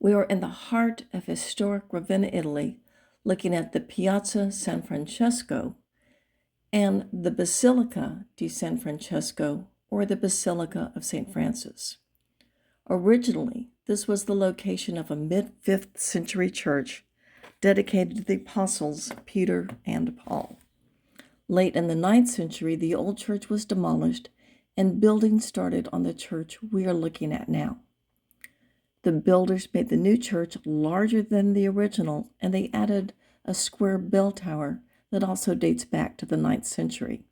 We are in the heart of historic Ravenna, Italy, looking at the Piazza San Francesco and the Basilica di San Francesco, or the Basilica of St. Francis. Originally, this was the location of a mid-5th century church dedicated to the apostles Peter and Paul. Late in the 9th century, the old church was demolished and building started on the church we are looking at now. The builders made the new church larger than the original, and they added a square bell tower that also dates back to the 9th century.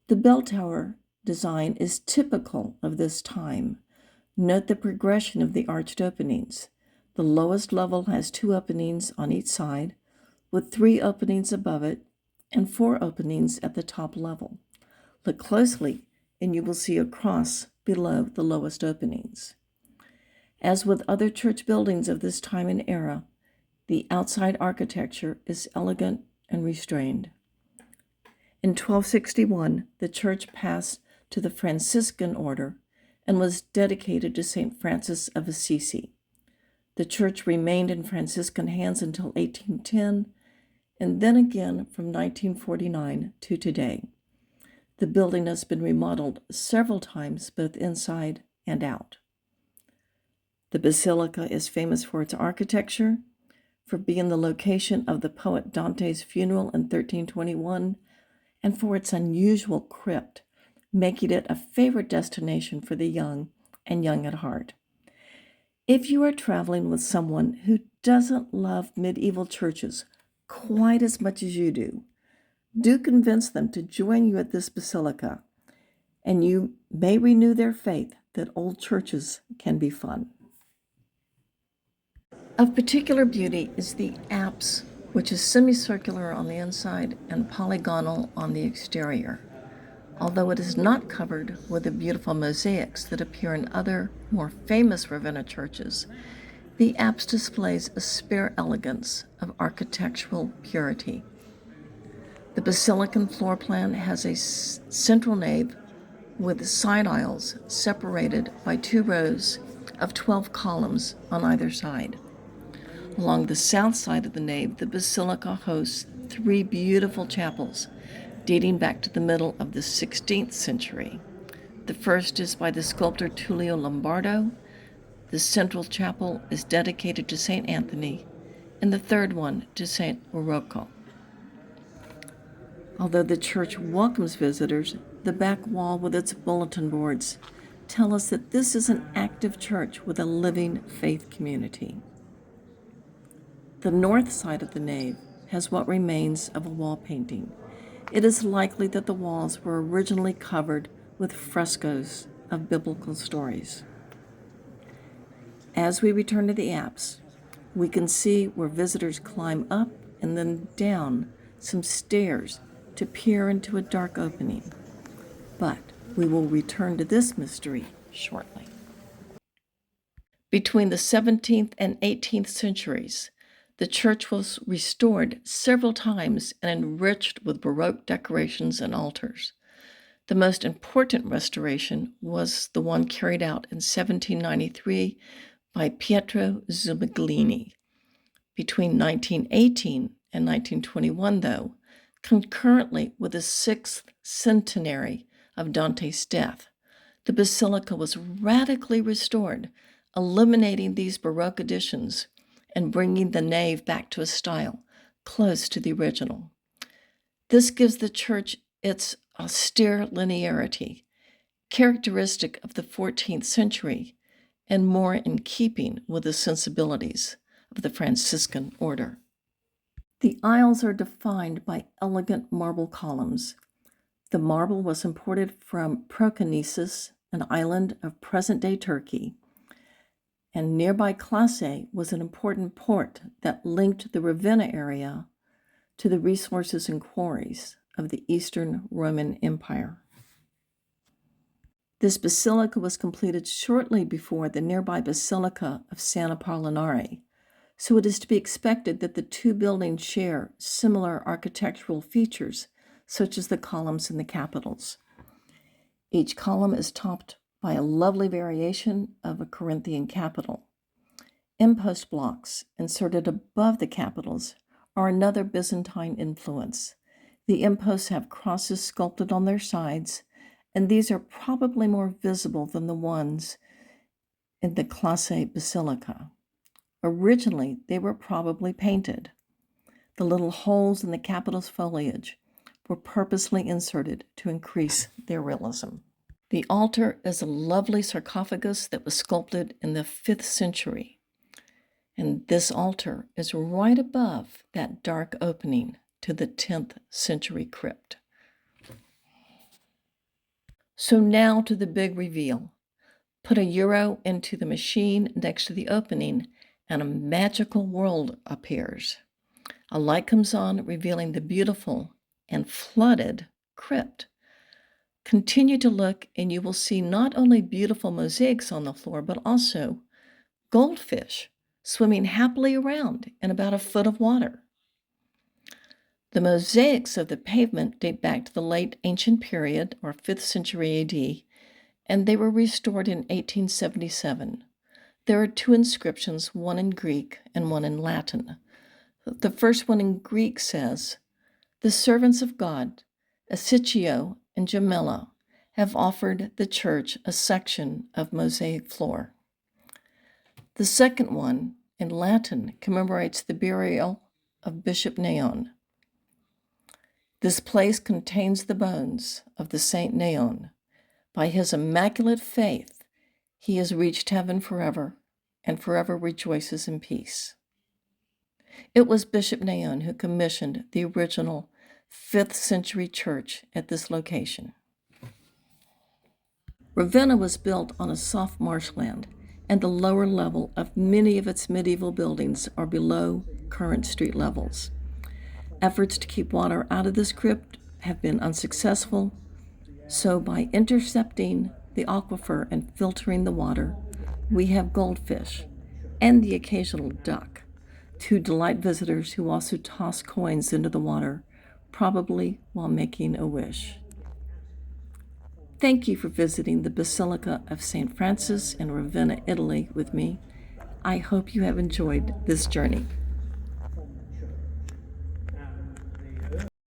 The bell tower design is typical of this time. Note the progression of the arched openings. The lowest level has 2 openings on each side, with 3 openings above it and 4 openings at the top level. Look closely, and you will see a cross below the lowest openings. As with other church buildings of this time and era, the outside architecture is elegant and restrained. In 1261, the church passed to the Franciscan order and was dedicated to St. Francis of Assisi. The church remained in Franciscan hands until 1810, and then again from 1949 to today. The building has been remodeled several times, both inside and out. The basilica is famous for its architecture, for being the location of the poet Dante's funeral in 1321, and for its unusual crypt, making it a favorite destination for the young and young at heart. If you are traveling with someone who doesn't love medieval churches quite as much as you do convince them to join you at this basilica, and you may renew their faith that old churches can be fun. Of particular beauty is the apse, which is semicircular on the inside and polygonal on the exterior. Although it is not covered with the beautiful mosaics that appear in other, more famous Ravenna churches, the apse displays a spare elegance of architectural purity. The basilican floor plan has a central nave with side aisles separated by 2 rows of 12 columns on either side. Along the south side of the nave, the basilica hosts 3 beautiful chapels dating back to the middle of the 16th century. The first is by the sculptor Tullio Lombardo. The central chapel is dedicated to St. Anthony, and the third one to St. Rocco. Although the church welcomes visitors, the back wall with its bulletin boards tell us that this is an active church with a living faith community. The north side of the nave has what remains of a wall painting. It is likely that the walls were originally covered with frescoes of biblical stories. As we return to the apse, we can see where visitors climb up and then down some stairs to peer into a dark opening. But we will return to this mystery shortly. Between the 17th and 18th centuries, the church was restored several times and enriched with Baroque decorations and altars. The most important restoration was the one carried out in 1793 by Pietro Zumiglini. Between 1918 and 1921, though, concurrently with the 6th centenary of Dante's death, the basilica was radically restored, eliminating these Baroque additions and bringing the nave back to a style close to the original. This gives the church its austere linearity, characteristic of the 14th century, and more in keeping with the sensibilities of the Franciscan order. The aisles are defined by elegant marble columns. The marble was imported from Proconnesus, an island of present-day Turkey, and nearby Classe was an important port that linked the Ravenna area to the resources and quarries of the Eastern Roman Empire. This basilica was completed shortly before the nearby Basilica of San Apollinare, so it is to be expected that the 2 buildings share similar architectural features, such as the columns and the capitals. Each column is topped by a lovely variation of a Corinthian capital. Impost blocks inserted above the capitals are another Byzantine influence. The imposts have crosses sculpted on their sides, and these are probably more visible than the ones in the Classe Basilica. Originally, they were probably painted. The little holes in the capital's foliage were purposely inserted to increase their realism. The altar is a lovely sarcophagus that was sculpted in the 5th century. And this altar is right above that dark opening to the 10th century crypt. So now to the big reveal. Put a euro into the machine next to the opening, and a magical world appears. A light comes on, revealing the beautiful and flooded crypt. Continue to look, and you will see not only beautiful mosaics on the floor, but also goldfish swimming happily around in about a foot of water. The mosaics of the pavement date back to the late ancient period, or 5th century AD, and they were restored in 1877. There are 2 inscriptions, one in Greek and one in Latin. The first one in Greek says, "The servants of God, Asiccio and Gemella, have offered the church a section of mosaic floor." The second one, in Latin, commemorates the burial of Bishop Neon. This place contains the bones of the Saint Neon. By his immaculate faith, he has reached heaven forever and forever rejoices in peace. It was Bishop Neon who commissioned the original 5th century church at this location. Ravenna was built on a soft marshland, and the lower level of many of its medieval buildings are below current street levels. Efforts to keep water out of this crypt have been unsuccessful, so by intercepting the aquifer and filtering the water, we have goldfish and the occasional duck to delight visitors who also toss coins into the water, probably while making a wish. Thank you for visiting the Basilica of St. Francis in Ravenna, Italy with me. I hope you have enjoyed this journey.